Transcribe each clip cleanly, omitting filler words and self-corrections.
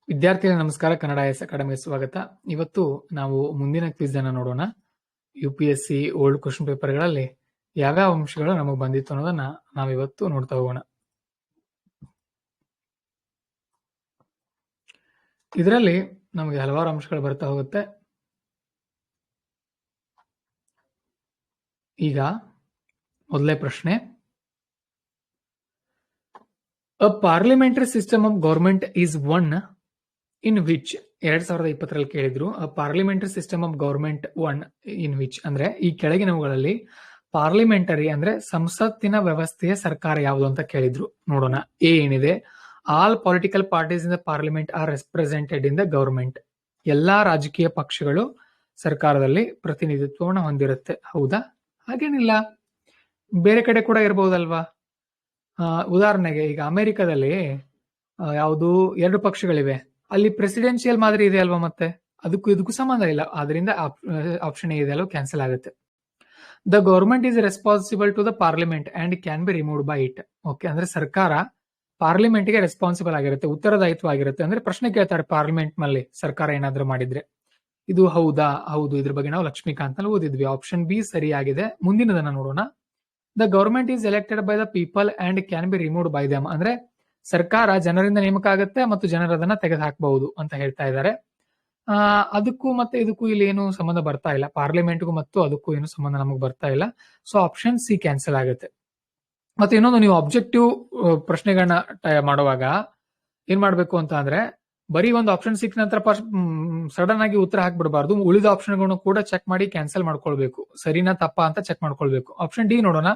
ವಿದ್ಯಾರ್ಥಿಗಳ ನಮಸ್ಕಾರ. ಕನ್ನಡ IAS ಅಕಾಡೆಮಿಗೆ ಸ್ವಾಗತ. ಇವತ್ತು ನಾವು ಮುಂದಿನ ಕ್ವಿಜ್ ಅನ್ನ ನೋಡೋಣ. UPSC ಓಲ್ಡ್ ಕ್ವಶನ್ ಪೇಪರ್ಗಳಲ್ಲಿ ಯಾವ್ಯಾವ ಅಂಶಗಳು ನಮಗೆ ಬಂದಿತ್ತು ಅನ್ನೋದನ್ನ ನಾವಿವತ್ತು ನೋಡ್ತಾ ಹೋಗೋಣ. ಇದರಲ್ಲಿ ನಮಗೆ ಹಲವಾರು ಅಂಶಗಳು ಬರ್ತಾ ಹೋಗುತ್ತೆ. ಈಗ ಮೊದಲೇ ಪ್ರಶ್ನೆ, a parliamentary system of government is one in which 2020 ಕೇಳಿದ್ರು. Parliamentary system of government one in which ಅಂದ್ರೆ ಈ ಕೆಳಗಿನವುಗಳಲ್ಲಿ ಪಾರ್ಲಿಮೆಂಟರಿ ಅಂದ್ರೆ ಸಂಸತ್ತಿನ ವ್ಯವಸ್ಥೆಯ ಸರ್ಕಾರ ಯಾವುದು ಅಂತ ಕೇಳಿದ್ರು. ನೋಡೋಣ. ಎ ಏನಿದೆ, all political parties in the parliament R represented in the government. ಎಲ್ಲಾ ರಾಜಕೀಯ ಪಕ್ಷಗಳು ಸರ್ಕಾರದಲ್ಲಿ ಪ್ರತಿನಿಧಿತ್ವವನ್ನು ಹೊಂದಿರುತ್ತೆ. ಹೌದಾ? ಹಾಗೇನಿಲ್ಲ, ಬೇರೆ ಕಡೆ ಕೂಡ ಇರಬಹುದಲ್ವಾ. ಉದಾಹರಣೆಗೆ ಈಗ ಅಮೆರಿಕದಲ್ಲಿ ಯಾವುದು 2 ಪಕ್ಷಗಳಿವೆ, ಅಲ್ಲಿ ಪ್ರೆಸಿಡೆನ್ಶಿಯಲ್ ಮಾದರಿ ಇದೆ ಅಲ್ವಾ, ಮತ್ತೆ ಅದಕ್ಕೂ ಇದಕ್ಕೂ ಸಂಬಂಧ ಇಲ್ಲ. ಆದ್ರಿಂದ ಆಪ್ಷನ್ ಇದೆ ಅಲ್ವಾ, ಕ್ಯಾನ್ಸಲ್ ಆಗುತ್ತೆ. The government is responsible to the parliament and can be removed by it. Okay, ಅಂದ್ರೆ ಸರ್ಕಾರ ಪಾರ್ಲಿಮೆಂಟ್ ಗೆ ರೆಸ್ಪಾನ್ಸಿಬಲ್ ಆಗಿರುತ್ತೆ, ಉತ್ತರದಾಯಿತ್ವ ಆಗಿರುತ್ತೆ. ಅಂದ್ರೆ ಪ್ರಶ್ನೆ ಕೇಳ್ತಾರೆ, ಪಾರ್ಲಿಮೆಂಟ್ ನಲ್ಲಿ ಸರ್ಕಾರ ಏನಾದ್ರೂ ಮಾಡಿದ್ರೆ. ಇದು ಹೌದಾ? ಹೌದು. ಇದ್ರ ಬಗ್ಗೆ ನಾವು ಲಕ್ಷ್ಮೀಕಾಂತ್ ನಲ್ಲಿ ಓದಿದ್ವಿ. ಆಪ್ಷನ್ ಬಿ ಸರಿಯಾಗಿದೆ. ಮುಂದಿನದನ್ನ ನೋಡೋಣ. The government is elected by the people and can be removed by them. ಅಂದ್ರೆ ಸರ್ಕಾರ ಜನರಿಂದ ನೇಮಕ ಆಗುತ್ತೆ ಮತ್ತು ಜನರದನ್ನ ತೆಗೆದು ಹಾಕಬಹುದು ಅಂತ ಹೇಳ್ತಾ ಇದ್ದಾರೆ. ಅದಕ್ಕೂ ಮತ್ತೆ ಇದಕ್ಕೂ ಇಲ್ಲಿ ಏನು ಸಂಬಂಧ ಬರ್ತಾ ಇಲ್ಲ. ಪಾರ್ಲಿಮೆಂಟ್ಗೂ ಮತ್ತು ಅದಕ್ಕೂ ಏನು ಸಂಬಂಧ ನಮಗೆ ಬರ್ತಾ ಇಲ್ಲ. ಸೊ ಆಪ್ಷನ್ ಸಿ ಕ್ಯಾನ್ಸಲ್ ಆಗುತ್ತೆ. ಮತ್ತೆ ಇನ್ನೊಂದು, ನೀವು ಆಬ್ಜೆಕ್ಟಿವ್ ಪ್ರಶ್ನೆಗಳನ್ನ ಮಾಡುವಾಗ ಏನ್ ಮಾಡ್ಬೇಕು ಅಂತ ಅಂದ್ರೆ, ಬರೀ ಒಂದು ಆಪ್ಷನ್ ಸಿಕ್ಕ ನಂತರ ಸಡನ್ ಆಗಿ ಉತ್ತರ ಹಾಕ್ಬಿಡಬಾರ್ದು. ಉಳಿದ ಆಪ್ಷನ್ಗಳನ್ನು ಕೂಡ ಚೆಕ್ ಮಾಡಿ ಕ್ಯಾನ್ಸಲ್ ಮಾಡ್ಕೊಳ್ಬೇಕು. ಸರಿನಾ ತಪ್ಪಾ ಅಂತ ಚೆಕ್ ಮಾಡ್ಕೊಳ್ಬೇಕು. ಆಪ್ಷನ್ ಡಿ ನೋಡೋಣ.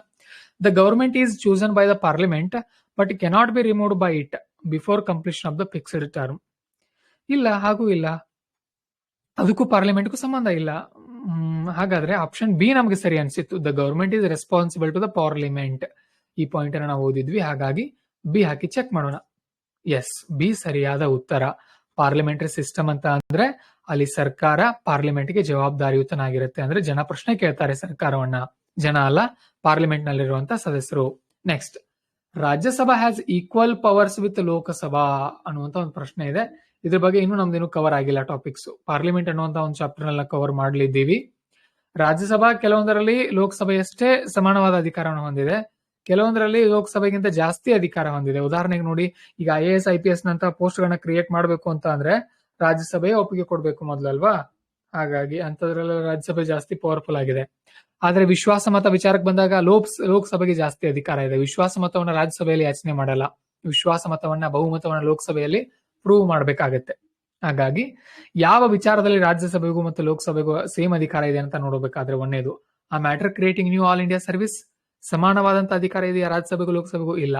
The government is chosen by the parliament but cannot be removed by it before completion of the fixed term. ಇಲ್ಲ, ಹಾಗೂ ಇಲ್ಲ, ಅದಕ್ಕೂ ಪಾರ್ಲಿಮೆಂಟ್ಗೂ ಸಂಬಂಧ ಇಲ್ಲ. ಹಾಗಾದ್ರೆ ಆಪ್ಷನ್ ಬಿ ನಮಗೆ ಸರಿ ಅನ್ಸಿತ್ತು. The government is responsible to the parliament. ಈ ಪಾಯಿಂಟ್ ಅನ್ನ ನಾವು ಓದಿದ್ವಿ, ಹಾಗಾಗಿ ಬಿ ಹಾಕಿ ಚೆಕ್ ಮಾಡೋಣ. ಎಸ್, ಬಿ ಸರಿಯಾದ ಉತ್ತರ. ಪಾರ್ಲಿಮೆಂಟರಿ ಸಿಸ್ಟಮ್ ಅಂತ ಅಂದ್ರೆ ಅಲ್ಲಿ ಸರ್ಕಾರ ಪಾರ್ಲಿಮೆಂಟ್ಗೆ ಜವಾಬ್ದಾರಿಯುತನಾಗಿರುತ್ತೆ. ಅಂದ್ರೆ ಜನ ಪ್ರಶ್ನೆ ಕೇಳ್ತಾರೆ ಸರ್ಕಾರವನ್ನ, ಜನ ಅಲ್ಲ, ಪಾರ್ಲಿಮೆಂಟ್ ನಲ್ಲಿರುವಂತಹ ಸದಸ್ಯರು. Next, Rajya Sabha has equal powers with Lok Sabha ಅನ್ನುವಂತ ಒಂದು ಪ್ರಶ್ನೆ ಇದೆ. ಇದ್ರ ಬಗ್ಗೆ ಇನ್ನೂ ನಮ್ದೇನು ಕವರ್ ಆಗಿಲ್ಲ ಟಾಪಿಕ್ಸ್. ಪಾರ್ಲಿಮೆಂಟ್ ಅನ್ನುವಂತ ಒಂದು ಚಾಪ್ಟರ್ ನೆಲ್ಲ ಕವರ್ ಮಾಡಲಿದ್ದೀವಿ. ರಾಜ್ಯಸಭಾ ಕೆಲವೊಂದರಲ್ಲಿ ಲೋಕಸಭೆಯಷ್ಟೇ ಸಮಾನವಾದ ಅಧಿಕಾರವನ್ನು ಹೊಂದಿದೆ, ಕೆಲವೊಂದರಲ್ಲಿ ಲೋಕಸಭೆಗಿಂತ ಜಾಸ್ತಿ ಅಧಿಕಾರ ಹೊಂದಿದೆ. ಉದಾಹರಣೆಗೆ ನೋಡಿ, ಈಗ IAS IPS ನಂತಹ ಪೋಸ್ಟ್ ಗಳನ್ನ ಕ್ರಿಯೇಟ್ ಮಾಡಬೇಕು ಅಂತ ಅಂದ್ರೆ ರಾಜ್ಯಸಭೆಯ ಒಪ್ಪಿಗೆ ಕೊಡ್ಬೇಕು ಮೊದಲಲ್ವಾ. ಹಾಗಾಗಿ ಅಂತದ್ರಲ್ಲಿ ರಾಜ್ಯಸಭೆ ಜಾಸ್ತಿ ಪವರ್ಫುಲ್ ಆಗಿದೆ. ಆದ್ರೆ ವಿಶ್ವಾಸ ಮತ ವಿಚಾರಕ್ಕೆ ಬಂದಾಗ ಲೋಕಸಭೆಗೆ ಜಾಸ್ತಿ ಅಧಿಕಾರ ಇದೆ. ವಿಶ್ವಾಸ ಮತವನ್ನ ರಾಜ್ಯಸಭೆಯಲ್ಲಿ ಯಾಚನೆ ಮಾಡಲ್ಲ. ವಿಶ್ವಾಸ ಮತವನ್ನ, ಬಹುಮತವನ್ನ ಲೋಕಸಭೆಯಲ್ಲಿ ಪ್ರೂವ್ ಮಾಡ್ಬೇಕಾಗತ್ತೆ. ಹಾಗಾಗಿ ಯಾವ ವಿಚಾರದಲ್ಲಿ ರಾಜ್ಯಸಭೆಗೂ ಮತ್ತು ಲೋಕಸಭೆಗೂ ಸೇಮ್ ಅಧಿಕಾರ ಇದೆ ಅಂತ ನೋಡಬೇಕಾದ್ರೆ, ಒಂದೇದು ಆ matter creating new all India service ಸಮಾನವಾದಂತ ಅಧಿಕಾರ ಇದೆಯಾ ರಾಜ್ಯಸಭೆಗೂ ಲೋಕಸಭೆಗೂ? ಇಲ್ಲ,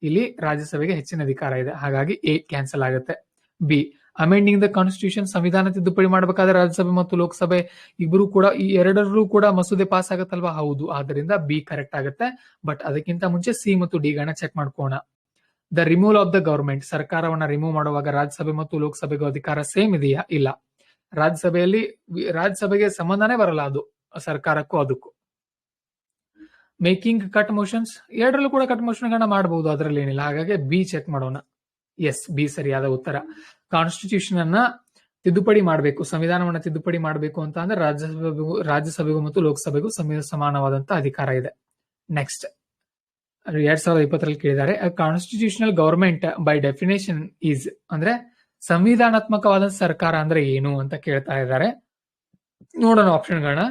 ಇಲ್ಲಿ ರಾಜ್ಯಸಭೆಗೆ ಹೆಚ್ಚಿನ ಅಧಿಕಾರ ಇದೆ. ಹಾಗಾಗಿ ಎ ಕ್ಯಾನ್ಸಲ್ ಆಗುತ್ತೆ. ಬಿ, ಅಮೆಂಡಿಂಗ್ ದ ಕಾನ್ಸ್ಟಿಟ್ಯೂಷನ್, ಸಂವಿಧಾನ ತಿದ್ದುಪಡಿ ಮಾಡಬೇಕಾದ್ರೆ ರಾಜ್ಯಸಭೆ ಮತ್ತು ಲೋಕಸಭೆ ಇಬ್ಬರು ಕೂಡ, ಈ ಎರಡರಲ್ಲೂ ಕೂಡ ಮಸೂದೆ ಪಾಸ್ ಆಗುತ್ತಲ್ವಾ? ಹೌದು. ಆದ್ರಿಂದ ಬಿ ಕರೆಕ್ಟ್ ಆಗುತ್ತೆ. ಬಟ್ ಅದಕ್ಕಿಂತ ಮುಂಚೆ ಸಿ ಮತ್ತು ಡಿ ಗಳನ್ನ ಚೆಕ್ ಮಾಡ್ಕೋಣ. The removal of the government, ಸರ್ಕಾರವನ್ನ ರಿಮೂವ್ ಮಾಡುವಾಗ ರಾಜ್ಯಸಭೆ ಮತ್ತು ಲೋಕಸಭೆಗೂ ಅಧಿಕಾರ ಸೇಮ್ ಇದೆಯಾ? ಇಲ್ಲ. ರಾಜ್ಯಸಭೆಗೆ ಸಂಬಂಧನೇ ಬರಲ್ಲ ಅದು ಸರ್ಕಾರಕ್ಕೂ ಅದಕ್ಕೂ. ಮೇಕಿಂಗ್ ಕಟ್ ಮೋಷನ್ಸ್, ಎರಡರಲ್ಲೂ ಕೂಡ ಕಟ್ ಮೋಷನ್ ಗಳನ್ನ ಮಾಡಬಹುದು, ಅದರಲ್ಲಿ ಏನಿಲ್ಲ. ಹಾಗಾಗಿ ಬಿ ಚೆಕ್ ಮಾಡೋಣ. ಎಸ್, ಬಿ ಸರಿಯಾದ ಉತ್ತರ. ಕಾನ್ಸ್ಟಿಟ್ಯೂಷನ್ ಅನ್ನ ತಿದ್ದುಪಡಿ ಮಾಡಬೇಕು, ಸಂವಿಧಾನವನ್ನ ತಿದ್ದುಪಡಿ ಮಾಡಬೇಕು ಅಂತ ಅಂದ್ರೆ ರಾಜ್ಯಸಭೆಗೂ ಮತ್ತು ಲೋಕಸಭೆಗೂ ಸಮಾನವಾದಂತ ಅಧಿಕಾರ ಇದೆ. ನೆಕ್ಸ್ಟ್, 2020 ಕೇಳಿದ್ದಾರೆ, constitutional government by definition is ಅಂದ್ರೆ ಸಂವಿಧಾನಾತ್ಮಕವಾದ ಸರ್ಕಾರ ಅಂದ್ರೆ ಏನು ಅಂತ ಕೇಳ್ತಾ ಇದ್ದಾರೆ. ನೋಡೋಣ ಆಪ್ಷನ್ಗಳನ್ನ.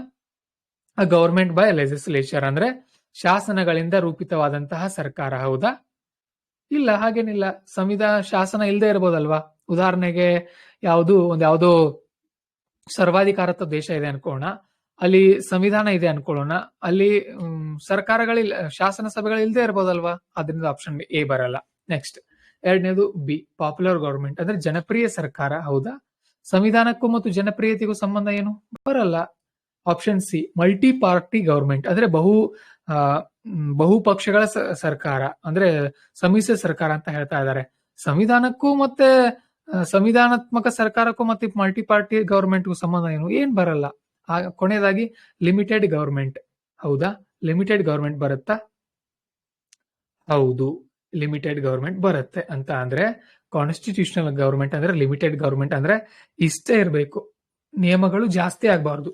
ಗವರ್ಮೆಂಟ್ ಬೈ ಲೆಜಿಸ್ಲೇಚರ್ ಅಂದ್ರೆ ಶಾಸನಗಳಿಂದ ರೂಪಿತವಾದಂತಹ ಸರ್ಕಾರ. ಹೌದಾ? ಇಲ್ಲ, ಹಾಗೇನಿಲ್ಲ. ಶಾಸನ ಇಲ್ಲದೆ ಇರಬಹುದಲ್ವಾ. ಉದಾಹರಣೆಗೆ ಯಾವುದೋ ಸರ್ವಾಧಿಕಾರತ್ವ ದೇಶ ಇದೆ ಅನ್ಕೋಣ, ಅಲ್ಲಿ ಸಂವಿಧಾನ ಇದೆ ಅನ್ಕೊಳ್ಳೋಣ, ಅಲ್ಲಿ ಸರ್ಕಾರಗಳಿಲ್ಲ, ಶಾಸನ ಸಭೆಗಳು ಇಲ್ಲದೆ ಇರಬಹುದಲ್ವಾ. ಅದರಿಂದ ಆಪ್ಷನ್ ಎ ಬರಲ್ಲ. ನೆಕ್ಸ್ಟ್, ಎರಡನೇದು ಬಿ, ಪಾಪ್ಯುಲರ್ ಗವರ್ಮೆಂಟ್ ಅಂದ್ರೆ ಜನಪ್ರಿಯ ಸರ್ಕಾರ. ಹೌದಾ? ಸಂವಿಧಾನಕ್ಕೂ ಮತ್ತು ಜನಪ್ರಿಯತೆಗೂ ಸಂಬಂಧ ಏನು? ಬರಲ್ಲ. Option C, multi party government ಅಂದ್ರೆ ಬಹುಪಕ್ಷಗಳ ಸರ್ಕಾರ ಅಂದ್ರೆ ಸಮ್ಮಿಶ್ರ ಸರ್ಕಾರ ಅಂತ ಹೇಳ್ತಾ ಇದ್ದಾರೆ. ಸಂವಿಧಾನಕ್ಕೂ ಮತ್ತೆ ಸಂವಿಧಾನಾತ್ಮಕ ಸರ್ಕಾರಕ್ಕೂ ಮತ್ತೆ ಮಲ್ಟಿ ಪಾರ್ಟಿ ಗವರ್ಮೆಂಟ್ಗೂ ಸಂಬಂಧ ಏನು? ಏನ್ ಬರಲ್ಲ. ಕೊನೆಯದಾಗಿ ಲಿಮಿಟೆಡ್ ಗವರ್ಮೆಂಟ್. ಹೌದಾ? ಲಿಮಿಟೆಡ್ ಗವರ್ಮೆಂಟ್ ಬರುತ್ತಾ? ಹೌದು, ಲಿಮಿಟೆಡ್ ಗವರ್ಮೆಂಟ್ ಬರುತ್ತೆ. ಅಂತ ಅಂದ್ರೆ ಕಾನ್ಸ್ಟಿಟ್ಯೂಷನಲ್ ಗವರ್ಮೆಂಟ್ ಅಂದ್ರೆ ಲಿಮಿಟೆಡ್ ಗವರ್ಮೆಂಟ್ ಅಂದ್ರೆ ಇಷ್ಟೇ ಇರಬೇಕು, ನಿಯಮಗಳು ಜಾಸ್ತಿ ಆಗಬಾರ್ದು,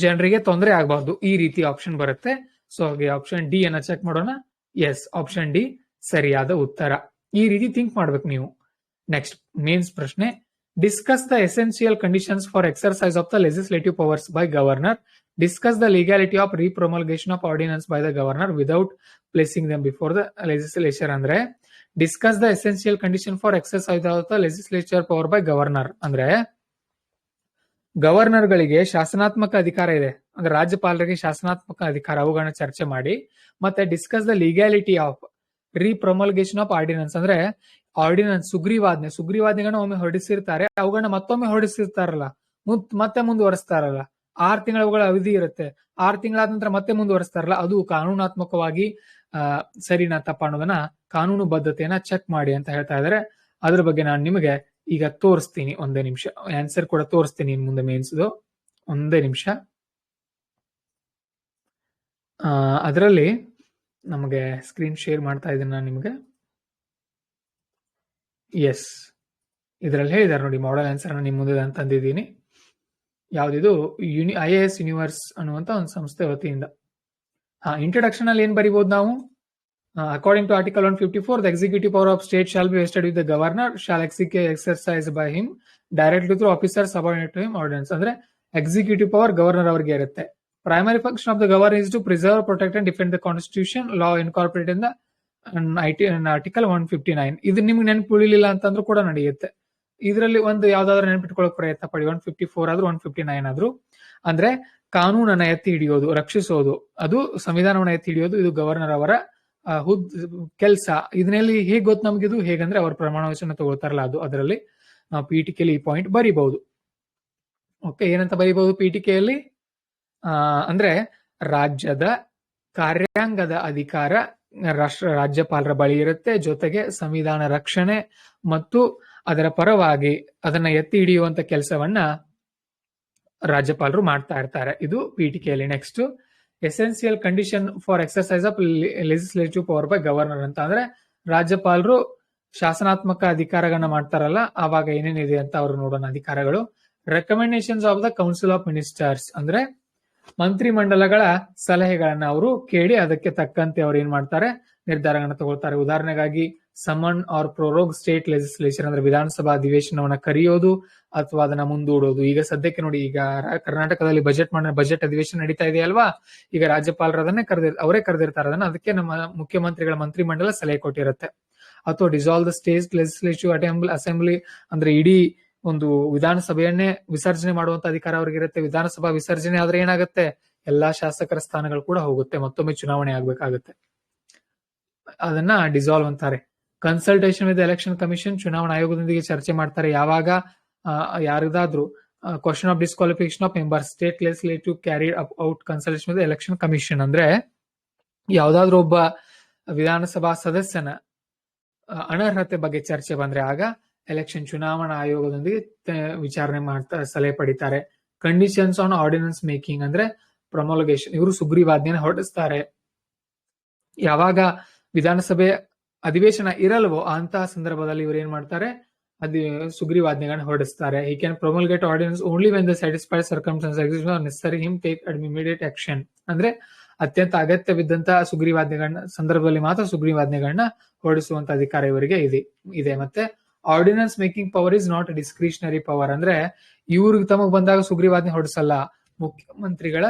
ಜನರಿಗೆ ತೊಂದರೆ ಆಗಬಾರ್ದು, ಈ ರೀತಿ ಆಪ್ಷನ್ ಬರುತ್ತೆ. ಸೊ ಹಾಗೆ ಆಪ್ಷನ್ ಡಿ ಅನ್ನ ಚೆಕ್ ಮಾಡೋಣ. ಎಸ್, ಆಪ್ಷನ್ ಡಿ ಸರಿಯಾದ ಉತ್ತರ. ಈ ರೀತಿ ಥಿಂಕ್ ಮಾಡ್ಬೇಕು ನೀವು. ನೆಕ್ಸ್ಟ್ ಮೇನ್ಸ್ ಪ್ರಶ್ನೆ. Discuss the essential conditions for exercise of the legislative powers by governor. Discuss the legality of repromulgation of ordinance by the governor without placing them before the legislature. ಅಂದ್ರೆ discuss the essential condition for exercise of the legislature power by governor ಅಂದ್ರೆ governor ಗಳಿಗೆ ಶಾಸನಾತ್ಮಕ ಅಧಿಕಾರ ಇದೆ, ಅಂದ್ರೆ ರಾಜ್ಯಪಾಲರಿಗೆ ಶಾಸನಾತ್ಮಕ ಅಧಿಕಾರ, ಅವುಗಳನ್ನ ಚರ್ಚೆ ಮಾಡಿ. ಮತ್ತೆ discuss the legality of repromulgation of ordinance ಅಂದ್ರೆ ಆರ್ಡಿನೆನ್ಸ್ ಸುಗ್ರೀವಾಜ್ಞೆಗಳನ್ನ ಒಮ್ಮೆ ಹೊರಡಿಸಿರ್ತಾರೆ, ಅವುಗಳನ್ನ ಮತ್ತೊಮ್ಮೆ ಹೊರಡಿಸಿರ್ತಾರಲ್ಲ, ಮತ್ತೆ ಮುಂದುವರಿಸ್ತಾರಲ್ಲ, 6 ತಿಂಗಳ ಅವುಗಳ ಅವಧಿ ಇರುತ್ತೆ, 6 ತಿಂಗಳಾದ ನಂತರ ಮತ್ತೆ ಮುಂದುವರಿಸ್ತಾರಲ್ಲ, ಅದು ಕಾನೂನಾತ್ಮಕವಾಗಿ ಸರಿನಾ ತಪ್ಪ ಅನ್ನೋದನ್ನ ಕಾನೂನು ಬದ್ಧತೆಯನ್ನ ಚೆಕ್ ಮಾಡಿ ಅಂತ ಹೇಳ್ತಾ ಇದಾರೆ. ಅದ್ರ ಬಗ್ಗೆ ನಾನು ನಿಮಗೆ ಈಗ ತೋರಿಸ್ತೀನಿ. ಒಂದೇ ನಿಮಿಷ, ಆನ್ಸರ್ ಕೂಡ ತೋರಿಸ್ತೀನಿ ಇನ್ ಮುಂದೆ ಮೇನ್ಸ್ದು. ಒಂದೇ ನಿಮಿಷ. ಅದರಲ್ಲಿ ನಮಗೆ ಸ್ಕ್ರೀನ್ ಶೇರ್ ಮಾಡ್ತಾ ಇದ್ದೀನಿ ನಾನು ನಿಮಗೆ. ಎಸ್, ಇದರಲ್ಲಿ ಹೇಳಿದ್ದಾರೆ ನೋಡಿ, ಮಾಡೆಲ್ ಆನ್ಸರ್ ನಿಮ್ ಮುಂದೆ ನಾನು ತಂದಿದ್ದೀನಿ. ಯಾವ್ದಿದು? IAS ಯೂನಿವರ್ಸ್ ಅನ್ನುವಂತ ಒಂದು ಸಂಸ್ಥೆ ವತಿಯಿಂದ. ಇಂಟ್ರೊಡಕ್ಷನ್ ಅಲ್ಲಿ ಏನ್ ಬರಿಬಹುದು ನಾವು? According to Article 154, the executive power of state shall be vested with the governor, shall exercised by him directly through officers subordinate to him ordinance. ಅಂದ್ರೆ ಎಕ್ಸಿಕ್ಯೂಟಿವ್ ಪವರ್ ಗವರ್ನರ್ ಅವರಿಗೆ ಇರುತ್ತೆ. Primary function of the governor is to preserve, protect and defend the constitution law incorporate in the article 159. ಇದು ನಿಮ್ಗೆ ನೆನಪು ಉಳಿಲಿಲ್ಲ ಅಂತಂದ್ರೂ ಕೂಡ ನಡೆಯುತ್ತೆ. ಇದರಲ್ಲಿ ಒಂದು ಯಾವ್ದಾದ್ರು ನೆನಪಿಟ್ಕೊಳ್ಳೋಕೆ ಪ್ರಯತ್ನ ಪಡಿ. 154 ಆದ್ರೂ 159 ಆದ್ರೂ, ಅಂದ್ರೆ ಕಾನೂನನ್ನ ಎತ್ತಿ ಹಿಡಿಯೋದು, ರಕ್ಷಿಸೋದು, ಅದು ಸಂವಿಧಾನವನ್ನ ಎತ್ತಿ ಹಿಡಿಯೋದು, ಇದು ಗವರ್ನರ್ ಅವರ ಕೆಲಸ. ಇದನ್ನಲ್ಲಿ ಹೇಗ್ ಗೊತ್ತು ನಮ್ಗಿದು? ಹೇಗಂದ್ರೆ ಅವ್ರ ಪ್ರಮಾಣ ವಚನ ತಗೊಳ್ತಾರಲ್ಲ ಅದು. ಅದರಲ್ಲಿ ನಾವು ಪೀಠಿಕೆಯಲ್ಲಿ ಈ ಪಾಯಿಂಟ್ ಬರಿಬಹುದು. ಓಕೆ, ಏನಂತ ಬರಿಬಹುದು ಪೀಠಿಕೆಯಲ್ಲಿ? ಅಂದ್ರೆ ರಾಜ್ಯದ ಕಾರ್ಯಾಂಗದ ಅಧಿಕಾರ ರಾಜ್ಯಪಾಲರ ಬಳಿ ಇರುತ್ತೆ, ಜೊತೆಗೆ ಸಂವಿಧಾನ ರಕ್ಷಣೆ ಮತ್ತು ಅದರ ಪರವಾಗಿ ಅದನ್ನ ಎತ್ತಿ ಹಿಡಿಯುವಂತ ಕೆಲಸವನ್ನ ರಾಜ್ಯಪಾಲರು ಮಾಡ್ತಾ ಇರ್ತಾರೆ. ಇದು ಪೀಠಿಕೆಯಲ್ಲಿ. Next, essential condition for exercise of legislative power by governor ಅಂತ ಅಂದ್ರೆ ರಾಜ್ಯಪಾಲರು ಶಾಸನಾತ್ಮಕ ಅಧಿಕಾರಗಳನ್ನ ಮಾಡ್ತಾರಲ್ಲ, ಆವಾಗ ಏನೇನಿದೆ ಅಂತ ಅವ್ರು ನೋಡೋಣ ಅಧಿಕಾರಗಳು. Recommendations of the council of ministers ಅಂದ್ರೆ ಮಂತ್ರಿ ಮಂಡಲಗಳ ಸಲಹೆಗಳನ್ನ ಅವರು ಕೇಳಿ ಅದಕ್ಕೆ ತಕ್ಕಂತೆ ಅವ್ರು ಏನ್ ಮಾಡ್ತಾರೆ, ನಿರ್ಧಾರಗಳನ್ನ ತಗೊಳ್ತಾರೆ. ಉದಾಹರಣೆಗಾಗಿ ಸಮನ್ ಆರ್ ಪ್ರೊರೋಗ್ ಸ್ಟೇಟ್ ಲೆಜಿಸ್ಲೇಚರ್ ಅಂದ್ರೆ ವಿಧಾನಸಭಾ ಅಧಿವೇಶನವನ್ನ ಕರೆಯೋದು ಅಥವಾ ಅದನ್ನ ಮುಂದೂಡೋದು. ಈಗ ಸದ್ಯಕ್ಕೆ ನೋಡಿ, ಈಗ ಕರ್ನಾಟಕದಲ್ಲಿ ಬಜೆಟ್ ಅಧಿವೇಶನ ನಡೀತಾ ಇದೆ ಅಲ್ವಾ, ಈಗ ರಾಜ್ಯಪಾಲರು ಅದನ್ನೇ ಅವರೇ ಕರೆದಿರ್ತಾರೆ ಅದನ್ನ, ಅದಕ್ಕೆ ನಮ್ಮ ಮುಖ್ಯಮಂತ್ರಿಗಳ ಮಂತ್ರಿ ಮಂಡಲ ಸಲಹೆ ಕೊಟ್ಟಿರುತ್ತೆ. ಅಥವಾ dissolve the state legislative assembly ಅಂದ್ರೆ ಇಡೀ ಒಂದು ವಿಧಾನಸಭೆಯನ್ನೇ ವಿಸರ್ಜನೆ ಮಾಡುವಂತ ಅಧಿಕಾರ ಅವ್ರಿಗಿರುತ್ತೆ. ವಿಧಾನಸಭಾ ವಿಸರ್ಜನೆ ಆದ್ರೆ ಏನಾಗುತ್ತೆ, ಎಲ್ಲಾ ಶಾಸಕರ ಸ್ಥಾನಗಳು ಕೂಡ ಹೋಗುತ್ತೆ, ಮತ್ತೊಮ್ಮೆ ಚುನಾವಣೆ ಆಗ್ಬೇಕಾಗುತ್ತೆ. ಅದನ್ನ ಡಿಸಾಲ್ವ್ ಅಂತಾರೆ. ಕನ್ಸಲ್ಟೇಷನ್ ವಿತ್ ಎಲೆಕ್ಷನ್ ಕಮಿಷನ್, ಚುನಾವಣಾ ಆಯೋಗದೊಂದಿಗೆ ಚರ್ಚೆ ಮಾಡ್ತಾರೆ. ಯಾವಾಗ ಯಾರಿಗಾದ್ರೂ question of disqualification of member state legislative carried out consultation with election commission ಅಂದ್ರೆ ಯಾವ್ದಾದ್ರು ಒಬ್ಬ ವಿಧಾನಸಭಾ ಸದಸ್ಯನ ಅನರ್ಹತೆ ಬಗ್ಗೆ ಚರ್ಚೆ ಬಂದ್ರೆ ಆಗ ಎಲೆಕ್ಷನ್ ಚುನಾವಣಾ ಆಯೋಗದೊಂದಿಗೆ ವಿಚಾರಣೆ ಮಾಡ್ತಾರೆ, ಸಲಹೆ ಪಡಿತಾರೆ. ಕಂಡೀಷನ್ಸ್ ಆನ್ ಆರ್ಡಿನೆನ್ಸ್ ಮೇಕಿಂಗ್ ಅಂದ್ರೆ ಪ್ರೊಮಲ್ಗೇಷನ್, ಇವರು ಸುಗ್ರೀವಾಜ್ಞೆನ ಹೊರಡಿಸ್ತಾರೆ. ಯಾವಾಗ ವಿಧಾನಸಭೆ ಅಧಿವೇಶನ ಇರಲ್ವೋ ಅಂತಹ ಸಂದರ್ಭದಲ್ಲಿ ಇವರು ಏನ್ ಮಾಡ್ತಾರೆ, ಸುಗ್ರೀವಾಜ್ಞೆಗಳನ್ನ ಹೊರಡಿಸ್ತಾರೆ. He can promulgate ordinance only when the satisfied circumstances necessary him take immediate action ಅಂದ್ರೆ ಅತ್ಯಂತ ಅಗತ್ಯವಿದ್ದಂತ ಸುಗ್ರೀವಾಜ್ಞೆಗಳನ್ನ ಸಂದರ್ಭದಲ್ಲಿ ಮಾತ್ರ ಸುಗ್ರೀವಾಜ್ಞೆಗಳನ್ನ ಹೊರಡಿಸುವಂತ ಅಧಿಕಾರ ಇವರಿಗೆ ಇದೆ. ಮತ್ತೆ ordinance making power is not discretionary power ಅಂದ್ರೆ ಇವ್ರಿಗೆ ತಮಗ್ ಬಂದಾಗ ಸುಗ್ರೀವಾಜ್ಞೆ ಹೊರಡಿಸಲ್ಲ, ಮುಖ್ಯಮಂತ್ರಿಗಳ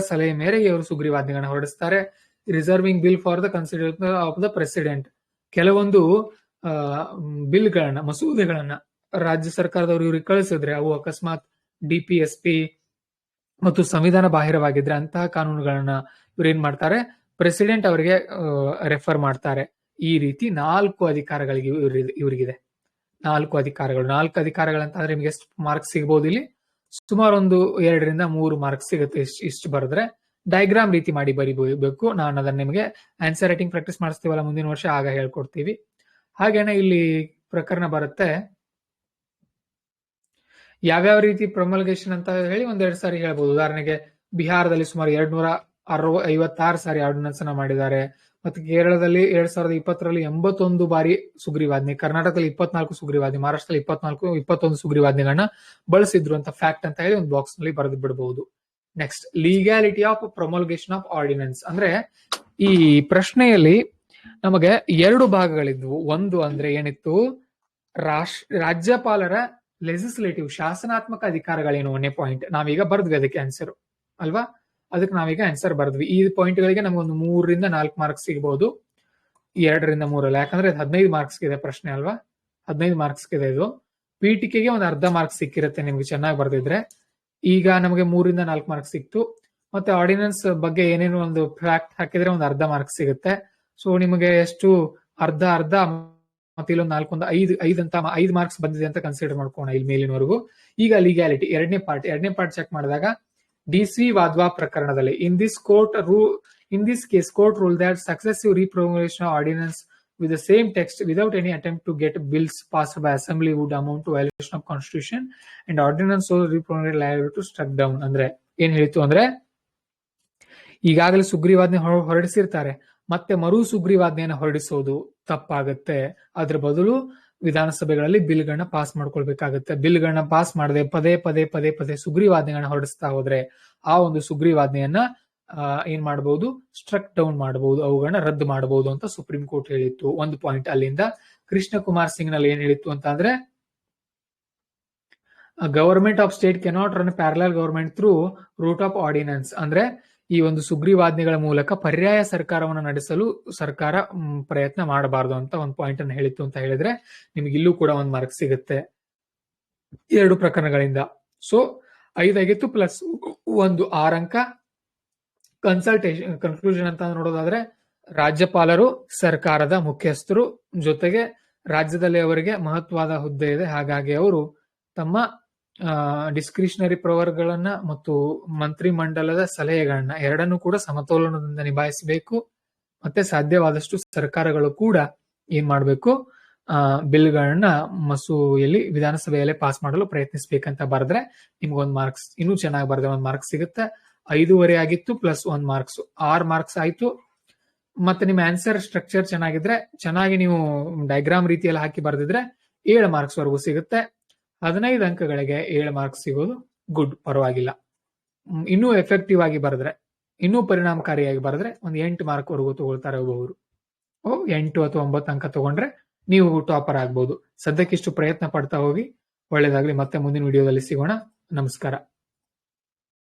ಸಲಹೆ ಮೇರೆಗೆ ಇವರು ಸುಗ್ರೀವಾಜ್ಞೆಗಳನ್ನ ಹೊರಡಿಸ್ತಾರೆ. Reserving bill for the consideration of the president, ಕೆಲವೊಂದು ಮಸೂದೆಗಳನ್ನ ರಾಜ್ಯ ಸರ್ಕಾರದವರು ಇವ್ರಿಗೆ ಕಳಿಸಿದ್ರೆ ಅವು ಅಕಸ್ಮಾತ್ DPSP ಮತ್ತು ಸಂವಿಧಾನ ಬಾಹಿರವಾಗಿದ್ರೆ ಅಂತಹ ಕಾನೂನುಗಳನ್ನ ಇವ್ರು ಏನ್ ಮಾಡ್ತಾರೆ, ಪ್ರೆಸಿಡೆಂಟ್ ಅವರಿಗೆ ರೆಫರ್ ಮಾಡ್ತಾರೆ. ಈ ರೀತಿ 4 ಅಧಿಕಾರಗಳಿಗೆ ಇವರಿಗಿದೆ. 4 ಅಧಿಕಾರಗಳು. 4 ಅಧಿಕಾರಗಳಂತಂದ್ರೆ ನಿಮ್ಗೆ ಎಷ್ಟು ಮಾರ್ಕ್ಸ್ ಸಿಗಬಹುದು? ಇಲ್ಲಿ ಸುಮಾರು ಒಂದು 2 ರಿಂದ 3 ಮಾರ್ಕ್ಸ್ ಸಿಗುತ್ತೆ. ಇಷ್ಟು ಬರೆದ್ರೆ ಡಯಾಗ್ರಾಮ್ ರೀತಿ ಮಾಡಿ ಬರಿಬೇಕು. ನಾನು ಅದನ್ನ ನಿಮಗೆ ಆನ್ಸರ್ ರೈಟಿಂಗ್ ಪ್ರಾಕ್ಟೀಸ್ ಮಾಡಿಸ್ತೀವಲ್ಲ ಮುಂದಿನ ವರ್ಷ, ಆಗ ಹೇಳ್ಕೊಡ್ತೀವಿ. ಹಾಗೇನೆ ಇಲ್ಲಿ ಪ್ರಕರಣ ಬರುತ್ತೆ, ಯಾವ್ಯಾವ ರೀತಿ ಪ್ರೊಮಲ್ಗೇಷನ್ ಅಂತ ಹೇಳಿ 1-2 ಸಾರಿ ಹೇಳ್ಬೋದು. ಉದಾಹರಣೆಗೆ ಬಿಹಾರದಲ್ಲಿ ಸುಮಾರು 256 ಸಾರಿ ಆರ್ಡಿನೆನ್ಸ್ ಅನ್ನ ಮಾಡಿದ್ದಾರೆ. ಮತ್ತು ಕೇರಳದಲ್ಲಿ 2020ರಲ್ಲಿ 81 ಬಾರಿ ಸುಗ್ರೀವಾಜ್ಞೆ, ಕರ್ನಾಟಕದಲ್ಲಿ 24 ಸುಗ್ರೀವಾಜ್ಞೆ, ಮಹಾರಾಷ್ಟ್ರದಲ್ಲಿ 21 ಸುಗ್ರೀವಾಜ್ಞೆಗಳನ್ನ ಬಳಸಿದ್ರು ಅಂತ ಫ್ಯಾಕ್ಟ್ ಅಂತ ಹೇಳಿ ಒಂದು ಬಾಕ್ಸ್ ನಲ್ಲಿ ಬರೆದು ಬಿಡಬಹುದು. Next, legality of promulgation of ordinance. ಅಂದ್ರೆ ಈ ಪ್ರಶ್ನೆಯಲ್ಲಿ ನಮಗೆ 2 ಭಾಗಗಳಿದ್ವು. ಒಂದು ಅಂದ್ರೆ ಏನಿತ್ತು, ರಾಜ್ಯಪಾಲರ ಲೆಜಿಸ್ಲೇಟಿವ್ ಶಾಸನಾತ್ಮಕ ಅಧಿಕಾರಗಳೇನು, 1ನೇ ಪಾಯಿಂಟ್. ನಾವೀಗ ಬರ್ದ್ವಿ ಅದಕ್ಕೆ ಆನ್ಸರ್ ಅಲ್ವಾ, ಅದಕ್ಕೆ ನಾವೀಗ ಆನ್ಸರ್ ಬರ್ದ್ವಿ. ಈ ಪಾಯಿಂಟ್ ಗಳಿಗೆ ನಮಗೊಂದು 3 ರಿಂದ 4 ಮಾರ್ಕ್ಸ್ ಸಿಗಬಹುದು, 2 ರಿಂದ 3 ಅಲ್ಲ, ಯಾಕಂದ್ರೆ 15 ಮಾರ್ಕ್ಸ್ ಇದೆ ಪ್ರಶ್ನೆ ಅಲ್ವಾ, 15 ಮಾರ್ಕ್ಸ್ ಇದೆ ಇದು. ಪೀಠಿಕೆಗೆ ಒಂದು ಅರ್ಧ ಮಾರ್ಕ್ಸ್ ಸಿಕ್ಕಿರುತ್ತೆ ನಿಮ್ಗೆ ಚೆನ್ನಾಗಿ ಬರ್ದಿದ್ರೆ. ಈಗ ನಮಗೆ 3 ರಿಂದ 4 ಮಾರ್ಕ್ಸ್ ಸಿಕ್ತು. ಮತ್ತೆ ಆರ್ಡಿನೆನ್ಸ್ ಬಗ್ಗೆ ಏನೇನು ಒಂದು ಫ್ಯಾಕ್ಟ್ ಹಾಕಿದ್ರೆ ಒಂದು ಅರ್ಧ ಮಾರ್ಕ್ಸ್ ಸಿಗುತ್ತೆ. ಸೊ ನಿಮಗೆ ಎಷ್ಟು ಅರ್ಧ ಮತ್ತೆ ಇಲ್ಲೊಂದು 5 ಅಂತ 5 ಮಾರ್ಕ್ಸ್ ಬಂದಿದೆ ಅಂತ ಕನ್ಸಿಡರ್ ಮಾಡ್ಕೋಣ ಇಲ್ಲಿ ಮೇಲಿನವರೆಗೂ. ಈಗ ಲೀಗ್ಯಾಲಿಟಿ ಎರಡನೇ ಪಾರ್ಟ್ ಚೆಕ್ ಮಾಡಿದಾಗ, DC ವಾದ್ವಾ ಪ್ರಕರಣದಲ್ಲಿ in this case court rule that successive repromulgation ordinance with the same text without any attempt to get bills passed by assembly would amount to violation of constitution and ordinance so repromulgated liable to struck down. ಅಂದ್ರೆ ಏನ್ ಹೇಳಿತ್ತು ಅಂದ್ರೆ, ಈಗಾಗಲೇ ಸುಗ್ರೀವಾಜ್ಞೆ ಹೊರಡಿಸಿರ್ತಾರೆ, ಮತ್ತೆ ಮರು ಸುಗ್ರೀವಾಜ್ಞೆಯನ್ನು ಹೊರಡಿಸೋದು ತಪ್ಪಾಗುತ್ತೆ. ಅದ್ರ ಬದಲು ವಿಧಾನಸಭೆಗಳಲ್ಲಿ ಬಿಲ್ಗಳನ್ನ ಪಾಸ್ ಮಾಡ್ಕೊಳ್ಬೇಕಾಗುತ್ತೆ. ಬಿಲ್ಗಳನ್ನ ಪಾಸ್ ಮಾಡದೆ ಪದೇ ಸುಗ್ರೀವಾಜ್ಞೆಗಳನ್ನ ಹೊರಡಿಸ್ತಾ ಹೋದ್ರೆ ಆ ಒಂದು ಸುಗ್ರೀವಾಜ್ಞೆಯನ್ನ ಏನ್ ಮಾಡಬಹುದು, ಸ್ಟ್ರಕ್ ಡೌನ್ ಮಾಡಬಹುದು, ಅವುಗಳನ್ನ ರದ್ದು ಮಾಡಬಹುದು ಅಂತ ಸುಪ್ರೀಂ ಕೋರ್ಟ್ ಹೇಳಿತ್ತು. ಒಂದು ಪಾಯಿಂಟ್ ಅಲ್ಲಿಂದ. ಕೃಷ್ಣ ಕುಮಾರ್ ಸಿಂಗ್ ನಲ್ಲಿ ಏನ್ ಹೇಳಿತ್ತು ಅಂತ ಅಂದ್ರೆ, government of state cannot run parallel government through route of ordinance. ಅಂದ್ರೆ ಈ ಒಂದು ಸುಗ್ರೀವಾಜ್ಞೆಗಳ ಮೂಲಕ ಪರ್ಯಾಯ ಸರ್ಕಾರವನ್ನು ನಡೆಸಲು ಸರ್ಕಾರ ಪ್ರಯತ್ನ ಮಾಡಬಾರದು ಅಂತ ಒಂದು ಪಾಯಿಂಟ್ ಅನ್ನು ಹೇಳಿತ್ತು ಅಂತ ಹೇಳಿದ್ರೆ ನಿಮ್ಗೆ ಇಲ್ಲೂ ಕೂಡ 1 ಮಾರ್ಕ್ ಸಿಗುತ್ತೆ 2 ಪ್ರಕರಣಗಳಿಂದ. ಸೊ 5 ಆಗಿತ್ತು ಪ್ಲಸ್ 1 6 ಅಂಕ. ಕನ್ಕ್ಲೂಷನ್ ಅಂತ ನೋಡೋದಾದ್ರೆ, ರಾಜ್ಯಪಾಲರು ಸರ್ಕಾರದ ಮುಖ್ಯಸ್ಥರು, ಜೊತೆಗೆ ರಾಜ್ಯದಲ್ಲಿ ಅವರಿಗೆ ಮಹತ್ವದ ಹುದ್ದೆ ಇದೆ. ಹಾಗಾಗಿ ಅವರು ತಮ್ಮ ಡಿಸ್ಕ್ರಿಷನರಿ ಪವರ್ಗಳನ್ನ ಮತ್ತು ಮಂತ್ರಿ ಮಂಡಲದ ಸಲಹೆಗಳನ್ನ ಎರಡನ್ನೂ ಕೂಡ ಸಮತೋಲನದಿಂದ ನಿಭಾಯಿಸಬೇಕು. ಮತ್ತೆ ಸಾಧ್ಯವಾದಷ್ಟು ಸರ್ಕಾರಗಳು ಕೂಡ ಏನ್ ಮಾಡಬೇಕು, ಬಿಲ್ಗಳನ್ನ ಮಸೂದೆಯಲ್ಲಿ ವಿಧಾನಸಭೆಯಲ್ಲಿ ಪಾಸ್ ಮಾಡಲು ಪ್ರಯತ್ನಿಸಬೇಕಂತ ಬರೆದ್ರೆ ನಿಮ್ಗೆ 1 ಮಾರ್ಕ್ಸ್, ಇನ್ನೂ ಚೆನ್ನಾಗಿ ಬರೆದ್ರೆ 1 ಮಾರ್ಕ್ಸ್ ಸಿಗುತ್ತೆ. 5.5 ಆಗಿತ್ತು ಪ್ಲಸ್ 1 ಮಾರ್ಕ್ಸ್, 6 ಮಾರ್ಕ್ಸ್ ಆಯ್ತು. ಮತ್ತೆ ನಿಮ್ಮ ಆನ್ಸರ್ ಸ್ಟ್ರಕ್ಚರ್ ಚೆನ್ನಾಗಿದ್ರೆ, ಚೆನ್ನಾಗಿ ನೀವು ಡಯಾಗ್ರಾಮ್ ರೀತಿಯಲ್ಲಿ ಹಾಕಿ ಬರೆದಿದ್ರೆ 7 ಮಾರ್ಕ್ಸ್ ವರೆಗೂ ಸಿಗುತ್ತೆ. 15 ಅಂಕಗಳಿಗೆ 7 ಮಾರ್ಕ್ಸ್ ಸಿಗೋದು ಗುಡ್, ಪರವಾಗಿಲ್ಲ. ಇನ್ನೂ ಎಫೆಕ್ಟಿವ್ ಆಗಿ ಬರೆದ್ರೆ, ಇನ್ನೂ ಪರಿಣಾಮಕಾರಿಯಾಗಿ ಬರೆದ್ರೆ ಒಂದು 8 ಮಾರ್ಕ್ ವರೆಗೂ ತಗೊಳ್ತಾರೆ ಒಬ್ಬೊಬ್ರು. 8 ಅಥವಾ 9 ಅಂಕ ತಗೊಂಡ್ರೆ ನೀವು ಟಾಪರ್ ಆಗ್ಬಹುದು. ಸದ್ಯಕ್ಕಿಷ್ಟು ಪ್ರಯತ್ನ ಪಡ್ತಾ ಹೋಗಿ. ಒಳ್ಳೇದಾಗ್ಲಿ. ಮತ್ತೆ ಮುಂದಿನ ವಿಡಿಯೋದಲ್ಲಿ ಸಿಗೋಣ. ನಮಸ್ಕಾರ.